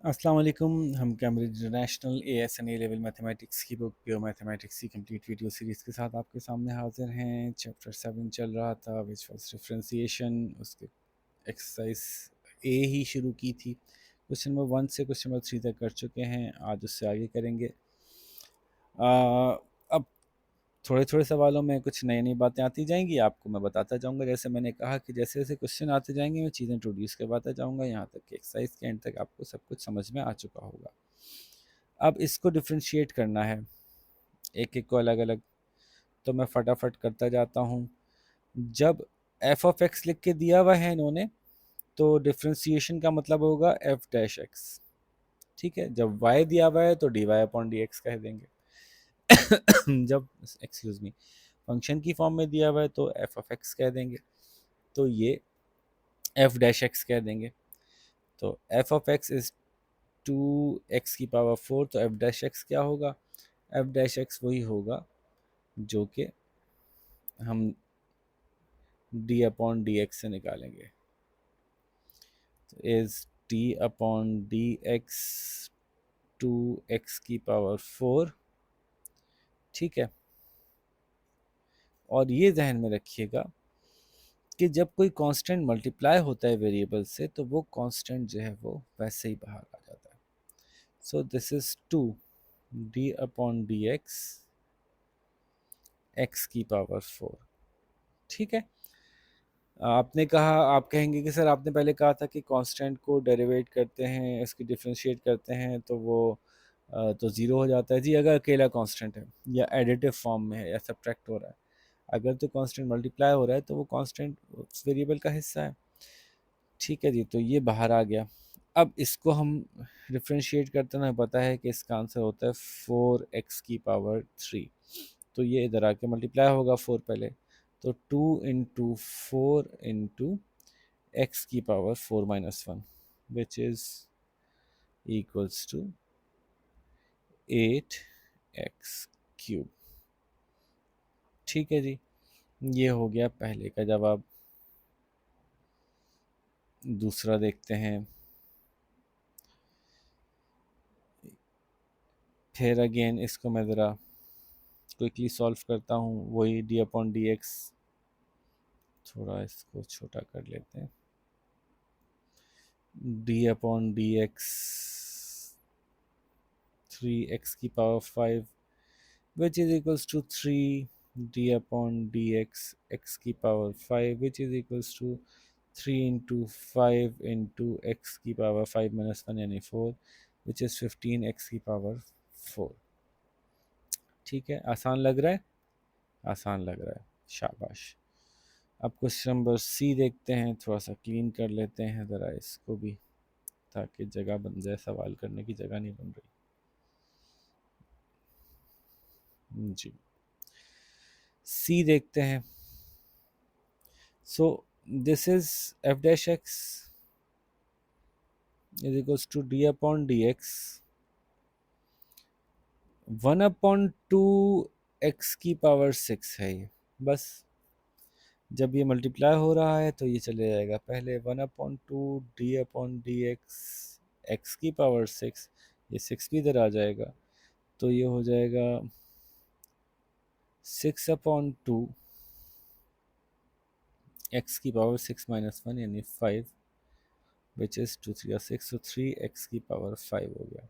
अस्सलाम वालेकुम। हम Cambridge international AS&A level mathematics की बुक प्योर मैथमेटिक्स की कंप्लीट वीडियो सीरीज़ के साथ आपके सामने हाजिर हैं। चैप्टर 7 चल रहा था विच वाज डिफरेंशिएशन। उसके एक्सरसाइज ए ही शुरू की थी। क्वेश्चन नंबर 1 से क्वेश्चन नंबर 3 तक कर चुके हैं, आज उससे आगे करेंगे। अब थोड़े थोड़े सवालों में कुछ नई नई बातें आती जाएंगी, आपको मैं बताता जाऊंगा। जैसे मैंने कहा कि जैसे जैसे क्वेश्चन आते जाएंगे मैं चीज़ें इंट्रोड्यूस करवाता जाऊंगा, यहाँ तक कि एक्सरसाइज के एंड तक आपको सब कुछ समझ में आ चुका होगा। अब इसको डिफ्रेंशिएट करना है एक एक को अलग अलग, तो मैं फटाफट करता जाता हूँ। जब एफ ऑफ एक्स लिख के दिया हुआ है इन्होंने, तो डिफ्रेंशिएशन का मतलब होगा एफ डैश एक्स। ठीक है, जब वाई दिया हुआ है तो D Y upon D X कह देंगे। जब एक्सक्यूज मी फंक्शन की फॉर्म में दिया हुआ है तो एफ ऑफ एक्स कह देंगे, तो ये एफ डैश एक्स कह देंगे। तो F of x is 2x की पावर 4, तो एफ डैश एक्स क्या होगा? एफ डैश एक्स वही होगा जो कि हम डी अपॉन डी एक्स से निकालेंगे। तो is D upon D x 2x की पावर 4। ठीक है, और ये जहन में रखिएगा कि जब कोई कांस्टेंट मल्टीप्लाई होता है वेरिएबल से, तो वो कांस्टेंट जो है वो वैसे ही बाहर आ जाता है। सो this is 2 D upon D x x की पावर 4। ठीक है, आपने कहा, आप कहेंगे कि सर आपने पहले कहा था कि कांस्टेंट को डेरिवेट करते हैं, इसकी डिफरेंशिएट करते हैं तो वो तो ज़ीरो हो जाता है। जी, अगर अकेला कांस्टेंट है या एडिटिव फॉर्म में है या सब्ट्रैक्ट हो रहा है। अगर तो कांस्टेंट मल्टीप्लाई हो रहा है तो वो कांस्टेंट वेरिएबल का हिस्सा है। ठीक है जी, तो ये बाहर आ गया। अब इसको हम डिफ्रेंशिएट करते ना, पता है कि इसका आंसर होता है 4x की पावर 3। तो ये इधर आके मल्टीप्लाई होगा 4 पहले, तो 2 इंटू 4 इंटू एक्स की power 4 minus 1 which is equals to 8x cube. ठीक है जी, ये हो गया पहले का जवाब। दूसरा देखते हैं। फिर अगेन इसको मैं ज़रा क्विकली सॉल्व करता हूँ। वही डी अपॉन डी एक्स, थोड़ा इसको छोटा कर लेते हैं। D upon D X 3x की power 5 which is equals to 3 D upon D X की power 5 which is equals to 3 into 5 into X की पावर 5 माइनस 1 यानी 4 विच इज़ 15x की पावर 4। ठीक है, आसान लग रहा है? आसान लग रहा है, शाबाश। अब क्वेश्चन नंबर सी देखते हैं, थोड़ा सा क्लीन कर लेते हैं ज़रा इसको भी, ताकि जगह बन जाए, सवाल करने की जगह नहीं बन रही जी। सी देखते हैं। So this is F dash X is equals to D upon D X 1 upon 2x की पावर 6 है ये। बस जब ये मल्टीप्लाई हो रहा है तो ये चले जाएगा पहले 1 upon 2 D upon D x x की पावर 6, ये 6 भी इधर आ जाएगा, तो ये हो जाएगा 6 अपॉन 2 एक्स की पावर 6 माइनस 1 यानी 5 विच इज़ 2 3 6, तो 3x की पावर 5 हो गया।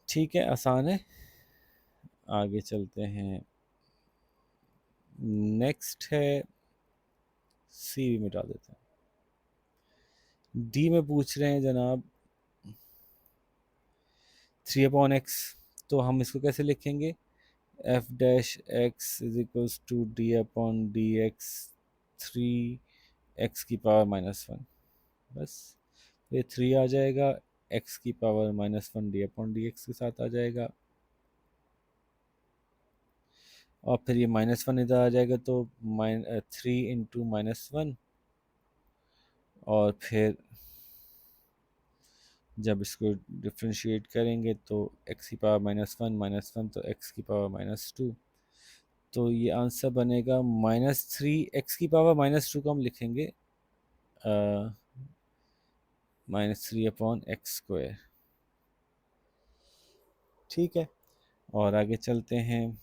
ठीक है, आसान है। आगे चलते हैं। नेक्स्ट है सी, भी मिटा देते हैं। डी में पूछ रहे हैं जनाब 3 अपॉन एक्स, तो हम इसको कैसे लिखेंगे? F dash X is equals to D upon D X 3x की पावर माइनस 1। बस ये 3 आ जाएगा, x की power minus 1 D upon D x के साथ आ जाएगा, और फिर ये माइनस 1 इधर आ जाएगा, तो 3 इंटू -1। और फिर जब इसको डिफ्रेंशिएट करेंगे तो x की पावर -1 तो x की पावर -2, तो ये आंसर बनेगा -3। x की पावर -2 को हम लिखेंगे -3/x²। ठीक है, और आगे चलते हैं।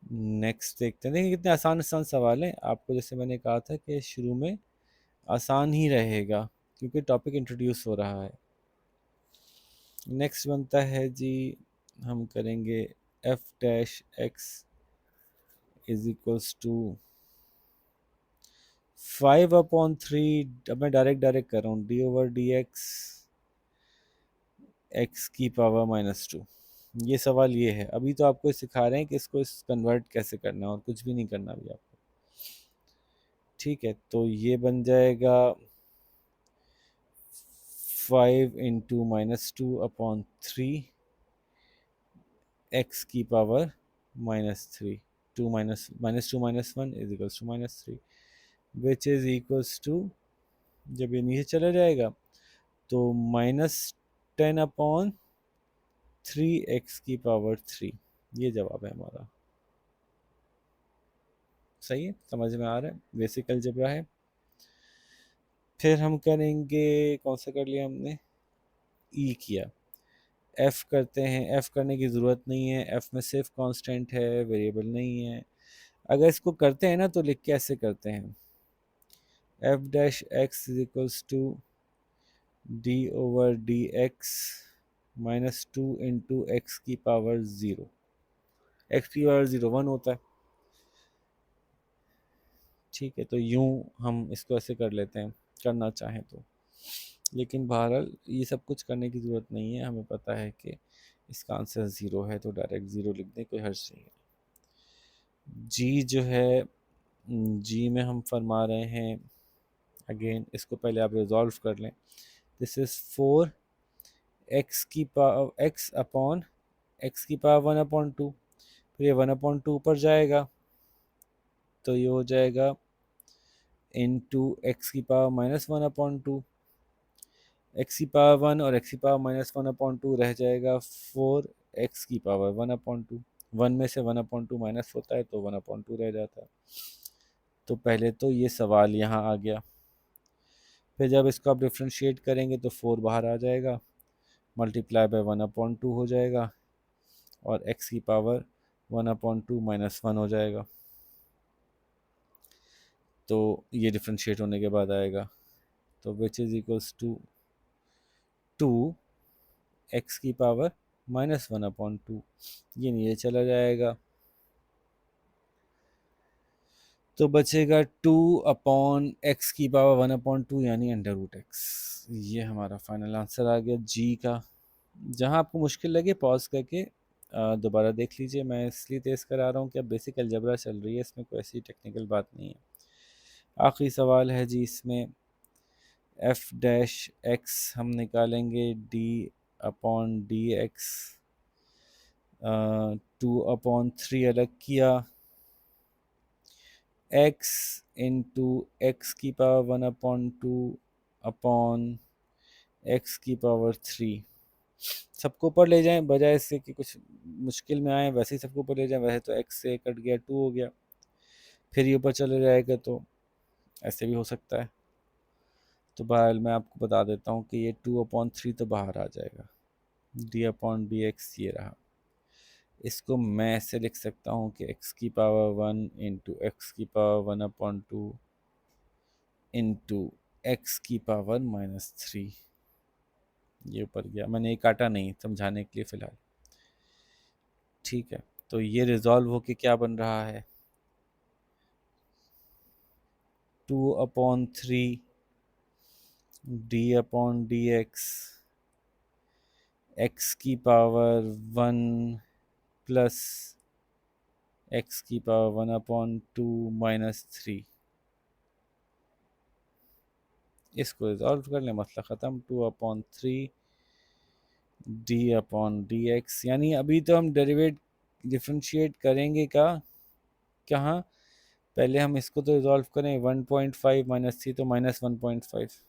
नेक्स्ट देखते हैं। देखिए कितने आसान आसान सवाल हैं। आपको जैसे मैंने कहा था कि शुरू में आसान ही रहेगा क्योंकि टॉपिक इंट्रोड्यूस हो रहा है। नेक्स्ट बनता है जी, हम करेंगे f-x इज इक्वल्स टू 5/3। अब मैं डायरेक्ट कर रहा हूँ, d/dx x⁻²। ये सवाल ये है। अभी तो आपको सिखा रहे हैं कि इसको कन्वर्ट कैसे करना है और कुछ भी नहीं करना अभी आपको। ठीक है, तो ये बन जाएगा 5 × -2/3 x⁻³ 2 minus -2 - 1 is equals to -3, which is equals to, जब ये नीचे चला जाएगा तो -10/3 x⁻3। ये जवाब है हमारा। सही है, समझ में आ रहा है, बेसिक अलजेब्रा है। फिर हम करेंगे, कौन सा कर लिया हमने, ई किया। एफ करते हैं। एफ करने की ज़रूरत नहीं है, एफ में सिर्फ कांस्टेंट है, वेरिएबल नहीं है। अगर इसको करते हैं ना तो लिख के ऐसे करते हैं, f-x is equals to d/dx -2 × x⁻0। x⁻0 1 होता है। ठीक है, तो यूं हम इसको ऐसे कर लेते हैं करना चाहें तो, लेकिन बहरहाल ये सब कुछ करने की ज़रूरत नहीं है। हमें पता है कि इसका आंसर 0 है, तो डायरेक्ट 0 लिख दें, कोई हर्ज नहीं है। जी जो है, जी में हम फरमा रहे हैं, अगेन इसको पहले आप रिजॉल्व कर लें। This is 4 x⁻1/2। फिर ये 1/2 ऊपर जाएगा तो ये हो जाएगा इंटू x⁻−1/2। x⁻1 और x⁻−1/2 रह जाएगा 4x⁻1/2। 1 में से 1/2 माइनस होता है तो 1/2 रह जाता है। तो पहले तो ये सवाल यहाँ आ गया। फिर जब इसको आप डिफ्रेंशिएट करेंगे तो 4 बाहर आ जाएगा, मल्टीप्लाई बाय 1/2 हो जाएगा और x⁻1/2 -1 हो जाएगा। तो ये डिफ्रेंशिएट होने के बाद आएगा, तो विच इज़ इक्वल्स टू 2x⁻−1/2। ये नीचे चला जाएगा तो बचेगा 2/x⁻1/2 यानी √x। ये हमारा फाइनल आंसर आ गया जी का। जहाँ आपको मुश्किल लगे पॉज करके दोबारा देख लीजिए। मैं इसलिए तेज़ करा रहा हूँ कि अब बेसिक अलजेब्रा चल रही है, इसमें कोई ऐसी टेक्निकल बात नहीं है। आखिरी सवाल है जी, इसमें f-x हम निकालेंगे d/dx 2/3 अलग किया, x into x⁻1/2 upon x⁻3। सबको ऊपर ले जाएं, बजाय इससे कि कुछ मुश्किल में आए वैसे ही सबको ऊपर ले जाएं। वैसे तो x से कट गया 2 हो गया, फिर ये ऊपर चले जाएगा तो ऐसे भी हो सकता है। तो बहरहाल मैं आपको बता देता हूँ कि ये 2/3 तो बाहर आ जाएगा, d/dx ये रहा। इसको मैं ऐसे लिख सकता हूँ कि x⁻1 into x⁻1/2 into x⁻⁻3। ये ऊपर गया, मैंने ये काटा नहीं समझाने के लिए फ़िलहाल। ठीक है, तो ये रिजॉल्व होके क्या बन रहा है, 2/3 d/dx x⁻1 प्लस x⁻1/2 -3। इसको रिजॉल्व कर लें, मसला ख़त्म। 2/3 d/dx, यानी अभी तो हम डेरिवेट डिफ्रेंशिएट करेंगे का कहाँ, पहले हम इसको तो रिजॉल्व करें। 1.5 -3 तो -1.5,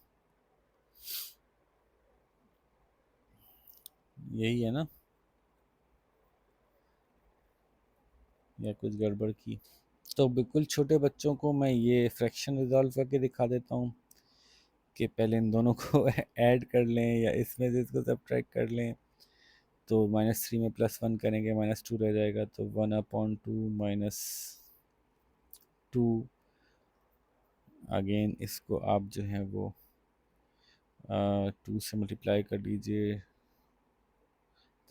यही है ना, या कुछ गड़बड़ की। तो बिल्कुल छोटे बच्चों को मैं ये फ्रैक्शन रिजॉल्व करके दिखा देता हूँ। कि पहले इन दोनों को ऐड कर लें या इसमें से इसको सब्ट्रैक्ट कर लें। तो -3 में +1 करेंगे, -2 रह जाएगा, तो 1/2 -2। अगेन इसको आप जो है वो 2 से मल्टीप्लाई कर लीजिए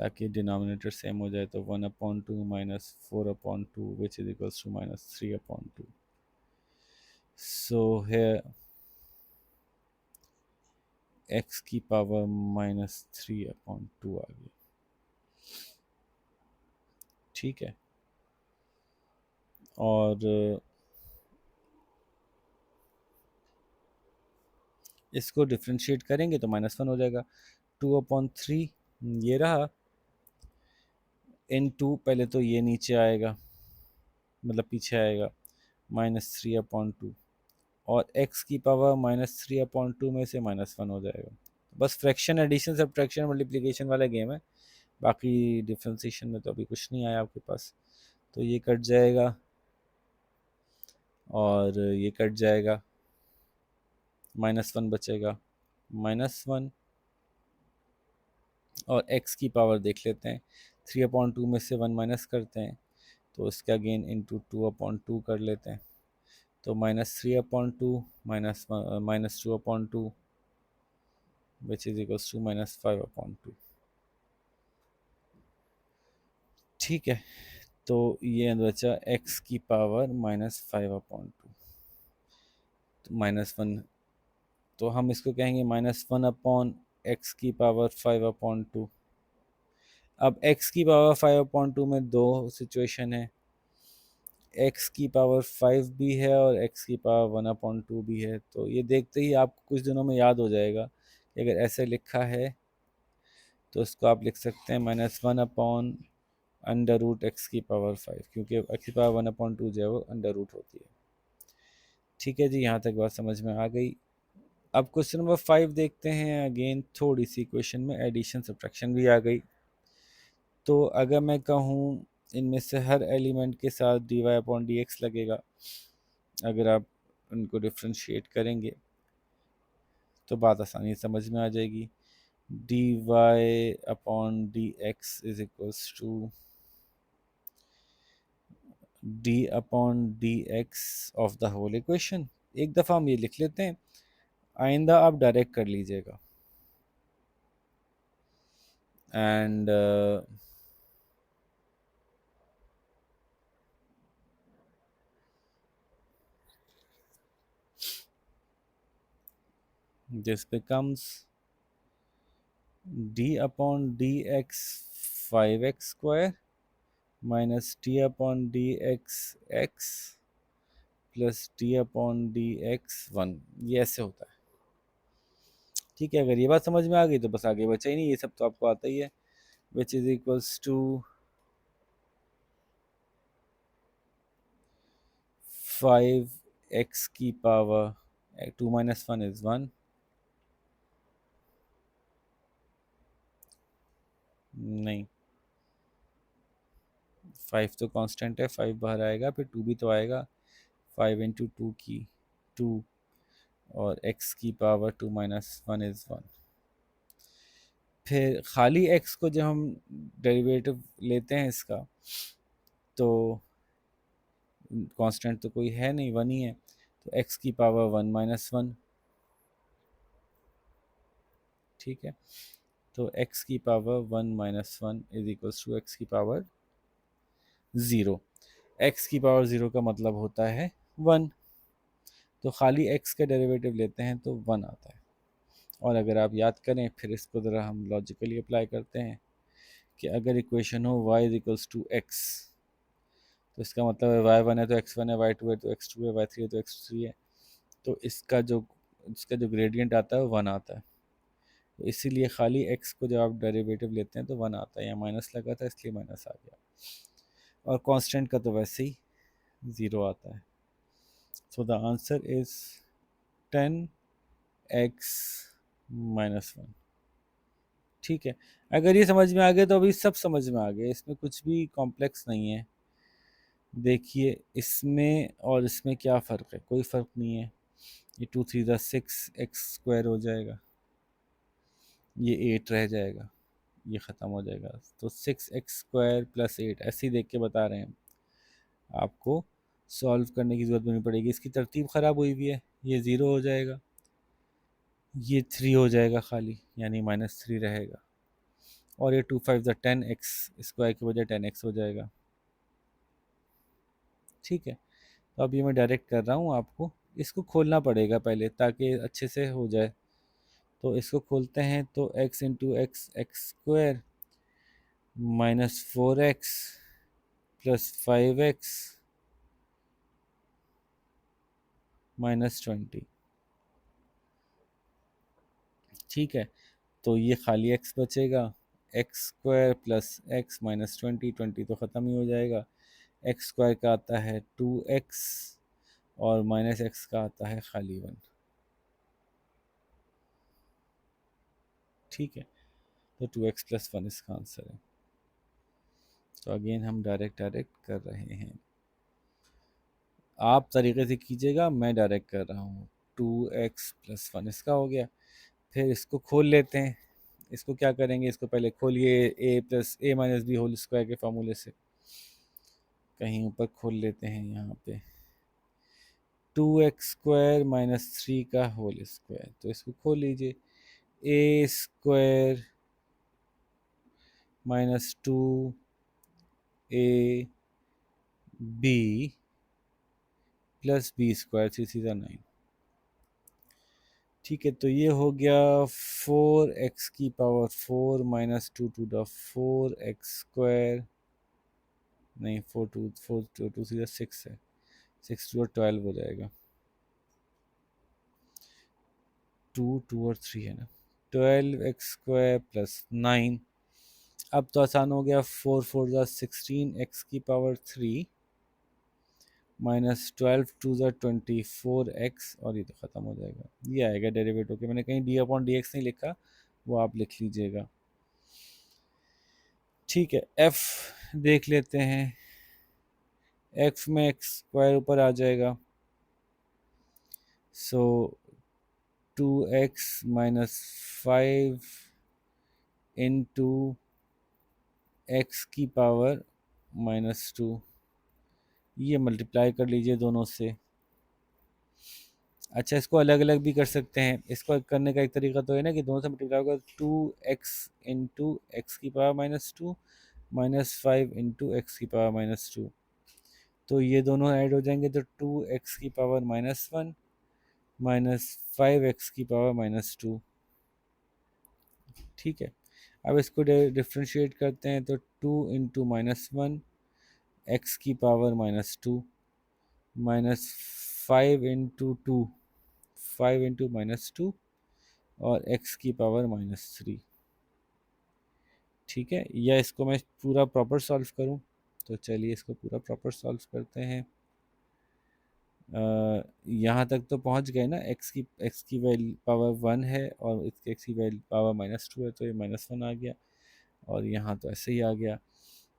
ताकि डिनोमिनेटर सेम हो जाए। तो 1/2 -4/2 विच इज इक्वल्स टू -3/2। सो है x की पावर -3/2 आ गई। ठीक है, और इसको डिफ्रेंशिएट करेंगे तो -1 हो जाएगा। 2/3 ये रहा, इन 2 पहले तो ये नीचे आएगा, मतलब पीछे आएगा, -3/2, और x की पावर -3/2 में से -1 हो जाएगा। बस फ्रैक्शन, एडिशन, सब्ट्रैक्शन, मल्टीप्लिकेशन वाला गेम है, बाकी डिफ्रेंशिएशन में तो अभी कुछ नहीं आया आपके पास। तो ये कट जाएगा और ये कट जाएगा, -1 बचेगा, -1, और x की पावर देख लेते हैं। 3/2 में से 1 माइनस करते हैं तो इसका गेन इंटू 2/2 कर लेते हैं। तो -3/2 -2/2 विच इज इक्वल्स टू -5/2। ठीक है, तो ये बचा x की पावर -5/2, तो -1, तो हम इसको कहेंगे -1/x की पावर 5/2। अब x की पावर 5/2 में दो सिचुएशन है, x की पावर 5 भी है और x की पावर 1/2 भी है। तो ये देखते ही आपको कुछ दिनों में याद हो जाएगा कि अगर ऐसे लिखा है तो इसको आप लिख सकते हैं -1/√x की पावर 5, क्योंकि x की पावर 1/2 जो है वो अंडर रूट होती है। ठीक है जी, यहाँ तक बात समझ में आ गई। अब क्वेश्चन नंबर 5 देखते हैं। अगेन थोड़ी सी क्वेश्चन में एडिशन सब्ट्रैक्शन भी आ गई। तो अगर मैं कहूँ इनमें से हर एलिमेंट के साथ dy/dx लगेगा, अगर आप उनको डिफ्रेंशिएट करेंगे तो बात आसानी से समझ में आ जाएगी। dy/dx is equals to d/dx of the whole equation. एक दफ़ा हम ये लिख लेते हैं, आइंदा आप डायरेक्ट कर लीजिएगा। And this becomes d/dx 5x square minus d/dx x plus d/dx 1, ये ऐसे होता है। ठीक है, अगर ये बात समझ में आ गई तो बस आगे बचा ही नहीं, ये सब तो आपको आता ही है। विच इज इक्वल्स टू 5x की पावर 2 - 1 इज 1, नहीं 5 तो कांस्टेंट है, 5 बाहर आएगा, फिर 2 भी तो आएगा। 5 इंटू 2 की 2, और x की पावर 2 - 1 इज 1। फिर खाली x को जब हम डेरिवेटिव लेते हैं इसका, तो कांस्टेंट तो कोई है नहीं, 1 ही है, तो x की पावर 1 - 1। ठीक है, तो x की power 1 - 1 is equals to x की पावर 0। x की पावर 0 का मतलब होता है 1, तो खाली x का डेरिवेटिव लेते हैं तो 1 आता है। और अगर आप याद करें, फिर इसको ज़रा हम लॉजिकली अप्लाई करते हैं कि अगर इक्वेशन हो y is equals to x, तो इसका मतलब है y1 है तो x1 है, y2 है तो x2 है, y3 है तो x3 है, तो इसका जो ग्रेडियंट आता है वो 1 आता है। तो इसीलिए खाली x को जब आप डेरिवेटिव लेते हैं तो 1 आता है, या माइनस लगा था इसलिए माइनस आ गया, और कांस्टेंट का तो वैसे ही 0 आता है। So the answer is 10x - 1। ठीक है, अगर ये समझ में आ गया तो अभी सब समझ में आ गया, इसमें कुछ भी कॉम्प्लेक्स नहीं है। देखिए इसमें और इसमें क्या फ़र्क है, कोई फ़र्क नहीं है। ये 2 3 ज़ा 6x² हो जाएगा, ये 8 रह जाएगा, ये ख़त्म हो जाएगा। तो 6x² + 8 ऐसे ही देख के बता रहे हैं, आपको सॉल्व करने की ज़रूरत नहीं पड़ेगी। इसकी तरतीब ख़राब हुई हुई है, ये 0 हो जाएगा, ये 3 हो जाएगा खाली, यानी -3 रहेगा, और ये 2 5 ज़ा 10x² की बजाय 10x हो जाएगा। ठीक है, तो अब ये मैं डायरेक्ट कर रहा हूँ आपको, इसको खोलना पड़ेगा पहले ताकि अच्छे से हो जाए। तो इसको खोलते हैं, तो x into x x² -4x + 5x -20। ठीक है, तो ये खाली x बचेगा, x² + x -20, 20 तो ख़त्म ही हो जाएगा। x² का आता है 2x और -x का आता है खाली 1। ठीक है, तो 2x + 1 इसका आंसर है। तो अगेन हम डायरेक्ट कर रहे हैं, आप तरीके से कीजिएगा, मैं डायरेक्ट कर रहा हूँ। 2x + 1 इसका हो गया। फिर इसको खोल लेते हैं। इसको क्या करेंगे, इसको पहले खोलिए a+a−b² के फार्मूले से, कहीं ऊपर खोल लेते हैं यहाँ पे, 2x² -3 का होल स्क्वायर। तो इसको खोल लीजिए, a² -2ab + b² 3 × 9। ठीक है, तो ये हो गया 4x⁴ -2 नहीं, 4 2 6 है, 6 2 12 हो जाएगा, 2 और 3 है ना, 12x² + 9। अब तो आसान हो गया, 4 4 16x⁻³ -12 2 24x, और ये तो ख़त्म हो जाएगा, ये आएगा डेरिवेटिव के। मैंने कहीं d/dx नहीं लिखा, वो आप लिख लीजिएगा। ठीक है, f देख लेते हैं, f में x² ऊपर आ जाएगा, सो 2x -5 इंटू x⁻², ये मल्टीप्लाई कर लीजिए दोनों से। अच्छा, इसको अलग अलग भी कर सकते हैं। इसको करने का एक तरीका तो है ना कि दोनों से मल्टीप्लाई होगा, 2x into x⁻² -5 into x⁻²। तो ये दोनों ऐड हो जाएंगे, तो 2x⁻−1 -5x⁻²। ठीक है, अब इसको डिफ्रेंशिएट करते हैं, तो 2 इंटू -1 x⁻², -5 इंटू 2 5 इंटू -2 और x⁻³ ठीक है, या इसको मैं पूरा प्रॉपर सॉल्व करूं, तो चलिए इसको पूरा प्रॉपर सॉल्व करते हैं। यहाँ तक तो पहुँच गए ना, x की वैल्यू पावर 1 है और इसके x की वैल्यू पावर -2 है, तो ये -1 आ गया, और यहाँ तो ऐसे ही आ गया।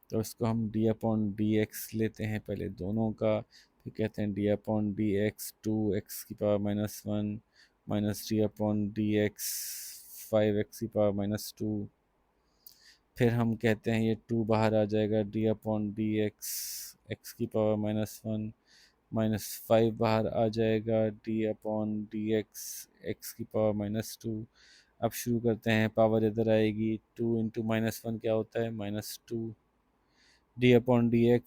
तो इसको हम d/dx लेते हैं पहले दोनों का, फिर कहते हैं d/dx 2x⁻−1 -d/dx 5x⁻²। फिर हम कहते हैं ये 2 बाहर आ जाएगा, d/dx x⁻−1 -5 बाहर आ जाएगा, d/dx x⁻²। अब शुरू करते हैं, पावर इधर आएगी, 2 इंटू -1 क्या होता है, -2, d/dx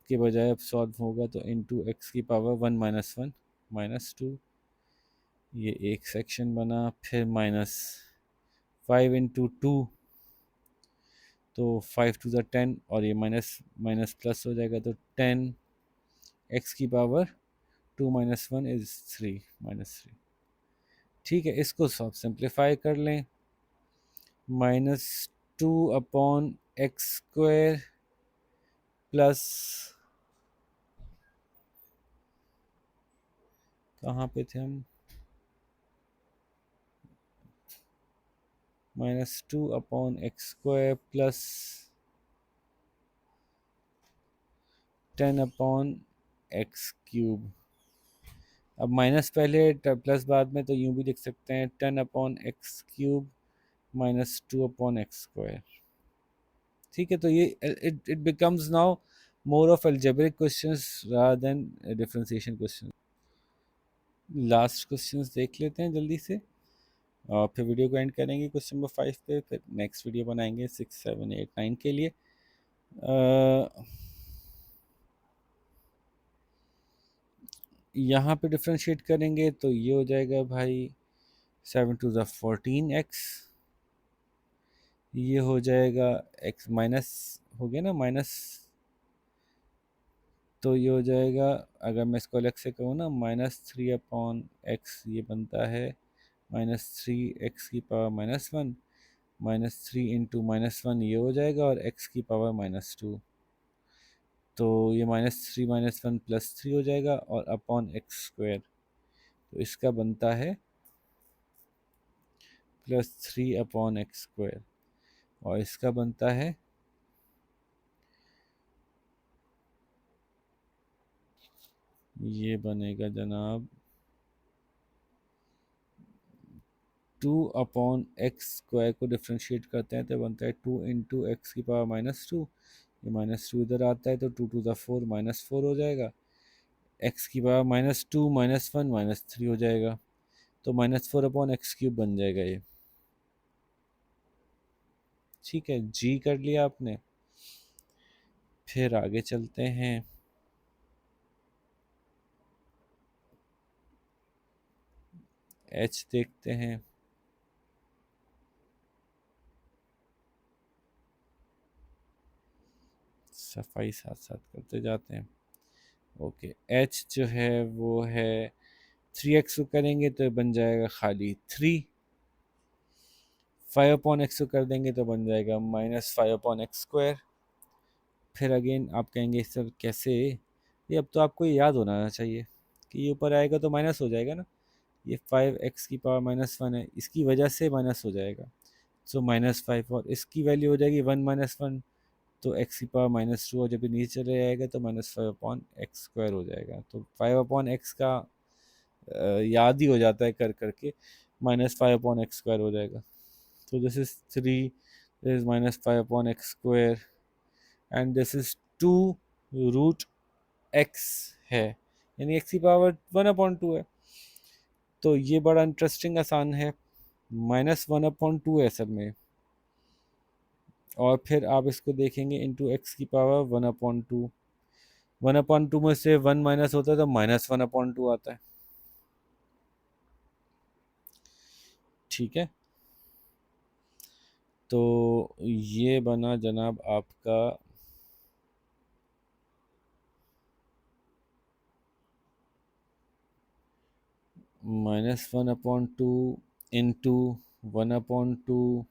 के बजाय अब सॉल्व होगा तो इंटू x⁻1 -1 -2, ये एक सेक्शन बना। फिर -5 इंटू 2, तो 5 2 ज़ा 10, और ये माइनस माइनस प्लस हो जाएगा, तो 10 x⁻2 -1 इज 3 -3। ठीक है, इसको सब सिंप्लीफाई कर लें, -2/x² प्लस, कहाँ पे थे हम, -2/x² प्लस 10/x³। अब माइनस पहले प्लस बाद में, तो यूं भी लिख सकते हैं 10/x³ -2/x²। ठीक है, तो ये it becomes now more of algebraic questions rather than differentiation question. Last questions देख लेते हैं जल्दी से, और फिर वीडियो को एंड करेंगे क्वेश्चन नंबर 5 पे, फिर नेक्स्ट वीडियो बनाएंगे 6, 7, 8, 9 के लिए। यहाँ पे डिफ्रेंशिएट करेंगे तो ये हो जाएगा भाई 7 to the 14x, ये हो जाएगा x माइनस, हो गया ना माइनस, तो ये हो जाएगा, अगर मैं इसको अलग से कहूँ ना, -3/x ये बनता है -3x⁻1 -3 × -1 ये हो जाएगा, और x की पावर -2, तो ये -3 - 1 +3 हो जाएगा, और अपॉन x², तो इसका बनता है +3/x², और इसका बनता है ये बनेगा जनाब 2/x² को डिफ्रेंशिएट करते हैं तो बनता है 2 × x⁻², ये -2 इधर आता है तो 2 to the 4 -4 हो जाएगा, x⁻², -1 -3 हो जाएगा, तो -4/x³ बन जाएगा ये। ठीक है, जी कर लिया आपने। फिर आगे चलते हैं, एच देखते हैं। सफाई साथ साथ करते जाते हैं। ओके, एच जो है वो है 3x को करेंगे तो बन जाएगा खाली 3, 5/x को कर देंगे तो बन जाएगा -5/x²। फिर अगेन आप कहेंगे सर कैसे, ये अब तो आपको ये याद होना चाहिए कि ये ऊपर आएगा तो माइनस हो जाएगा ना, ये 5x⁻1 है, इसकी वजह से माइनस हो जाएगा, सो -5, और इसकी वैल्यू हो जाएगी 1 -1, तो x⁻2, और जब ये नीचे चले जाएगा तो -5/x² हो जाएगा, तो 5/x का याद ही हो जाता है कर करके, -5/x² हो जाएगा, तो this is 3, this is -5/x², and this is 2√x है, यानी x⁻1/2 है। तो ये बड़ा इंटरेस्टिंग आसान है, -1/2 है असल में, और फिर आप इसको देखेंगे इंटू x⁻1/2, 1/2 में से 1 माइनस होता है तो -1/2 आता है। ठीक है, तो ये बना जनाब आपका -1/2 इंटू 1/2,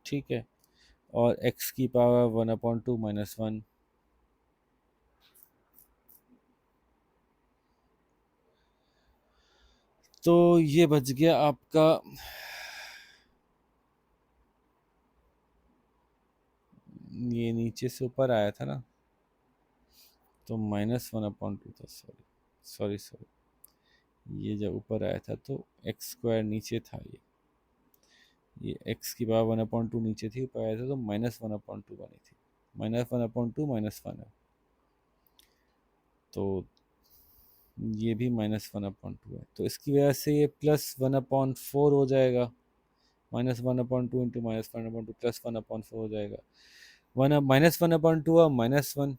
ठीक है, और x⁻1/2 -1, तो ये बच गया आपका, ये नीचे से ऊपर आया था ना, तो -1/2 था, सॉरी सॉरी सॉरी, ये जब ऊपर आया था तो x² नीचे था, ये x⁻1/2 नीचे थी, ऊपर आया था तो -1/2 बनी थी, -1/2 -1 है, तो ये भी -1/2 है, तो इसकी वजह से ये +1/4 हो जाएगा, -1/2 इंटू -1/2 +1/4 हो जाएगा, -1/2 और -1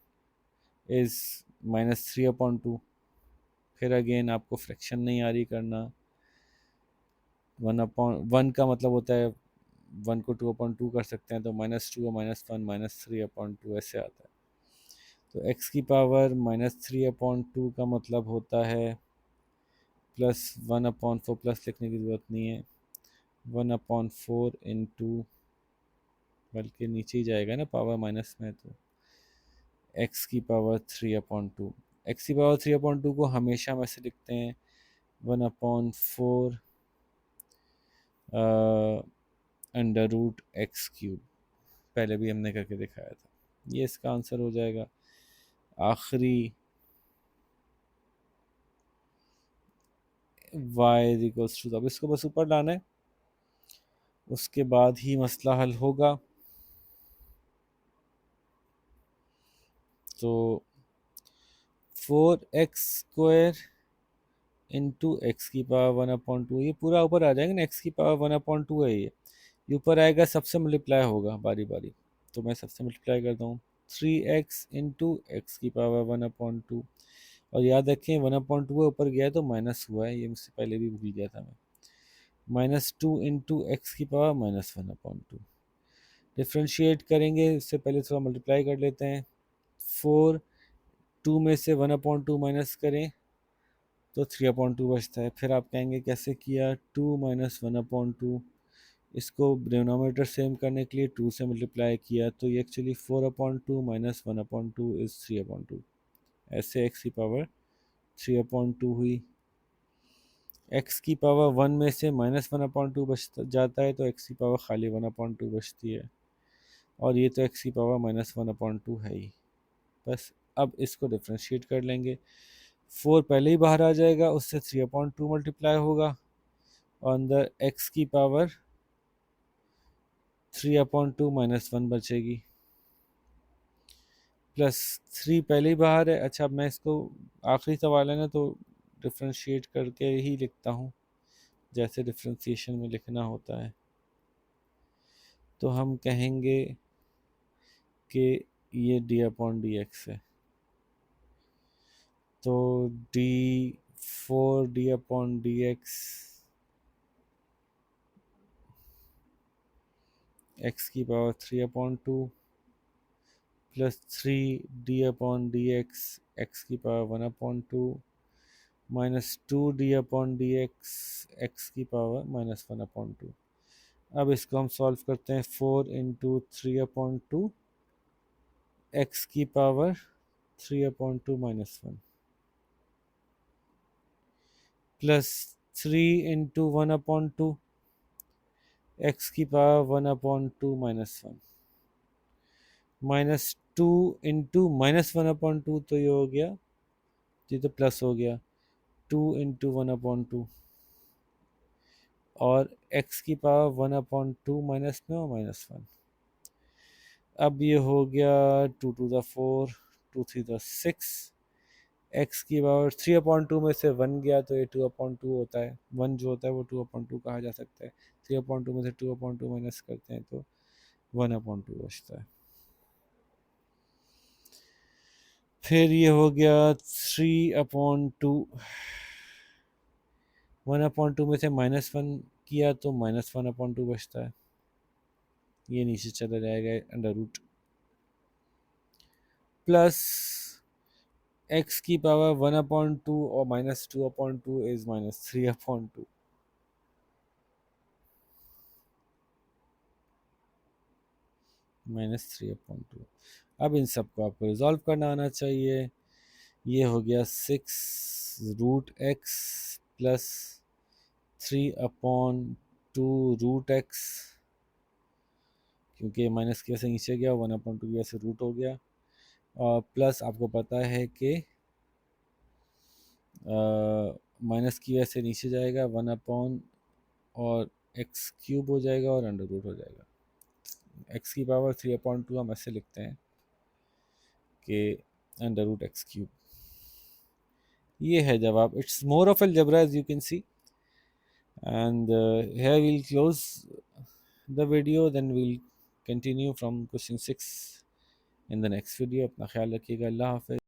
इज -3/2। फिर अगेन आपको फ्रैक्शन नहीं आ रही करना, 1/1 का मतलब होता है 1 को 2/2 कर सकते हैं, तो -2 और -1 -3/2 ऐसे आता है, तो x की पावर -3/2 का मतलब होता है +1/4, प्लस लिखने की ज़रूरत नहीं है, 1/4 इंटू, बल्कि नीचे ही जाएगा ना पावर माइनस में, तो x⁻3/2, x⁻3/2 को हमेशा हम ऐसे लिखते हैं 1/4 √x³, पहले भी हमने करके दिखाया था, ये इसका आंसर हो जाएगा। आखिरी वाई इज इक्वल्स टू, अब इसको बस ऊपर लाना है, उसके बाद ही मसला हल होगा। तो 4x² इंटू एक्स की पावर 1/2, ये पूरा ऊपर आ जाएगा ना, एक्स की पावर 1/2 है ये ऊपर आएगा, सबसे मल्टीप्लाई होगा बारी बारी। तो मैं सबसे मल्टीप्लाई करता हूँ, 3x इंटू एक्स की पावर 1/2, और याद रखें 1/2 ऊपर गया है तो माइनस हुआ है, ये मुझसे पहले भी भूल गया था मैं। -2 इंटू एक्स की पावर -1/2, डिफ्रेंशिएट करेंगे उससे पहले थोड़ा मल्टीप्लाई कर लेते हैं। 4, 2 में से 1/2 माइनस करें तो 3/2 बचता है। फिर आप कहेंगे कैसे किया, 2 माइनस 1/2, इसको डिनोमिनेटर सेम करने के लिए 2 से मल्टीप्लाई किया, तो ये एक्चुअली 4/2 माइनस 1/2 इज 3/2, ऐसे x की पावर 3/2 हुई। x की पावर 1 में से -1/2 बच जाता है, तो x की पावर खाली 1/2 बचती है, और ये तो x की पावर -1/2 है ही। बस अब इसको डिफ्रेंशिएट कर लेंगे, 4 पहले ही बाहर आ जाएगा, उससे 3/2 मल्टीप्लाई होगा, और अंदर x की पावर 3/2 -1 बचेगी, प्लस 3 पहले ही बाहर है। अच्छा, अब मैं इसको, आखिरी सवाल है ना, तो डिफ्रेंशिएट करके ही लिखता हूँ जैसे डिफ्रेंशिएशन में लिखना होता है। तो हम कहेंगे कि ये d/dx है, तो d4d/dx x की पावर 3/2 प्लस 3d/dx x की पावर 1/2 -2d/dx x की पावर -1/2। अब इसको हम सॉल्व करते हैं, 4 इंटू 3/2 x की पावर 3/2 -1 प्लस 3 इंटू 1/2 x की पावर 1/2 -1 -2 इंटू -1/2, तो ये हो गया, ये तो प्लस हो गया, 2 इंटू 1/2, और x की पावर 1/2 माइनस में और -1। अब ये हो गया 2 टू द 4, 2 3 द 6, x की पावर 3/2 में से 1 गया तो ये 2/2 होता है, 1 जो होता है वो 2/2 कहा जा सकता है। 3/2 में से 2/2 माइनस करते हैं तो 1/2 बचता है। फिर ये हो गया 3/2, 1/2 में से -1 किया तो -1/2 बचता है, ये नीचे चला जाएगा अंडर रूट, प्लस x की पावर 1/2 और -2/2 इज -3/2। -3/2। अब इन सबको आपको रिजॉल्व करना आना चाहिए। ये हो गया 6√x प्लस 3/2√x, क्योंकि माइनस की वजह से नीचे गया, 1/2 की वजह से रूट हो गया, और प्लस आपको पता है कि माइनस की वजह से नीचे जाएगा 1/, और x³ हो जाएगा और अंडर रूट हो जाएगा। x की पावर 3/2 हम ऐसे लिखते हैं कि √x³। ये है जवाब। It's more of algebra as you can see, and here we'll close the video, then we'll continue from question 6 in the next video. अपना ख्याल रखिएगा, अल्लाह हाफ़िज़।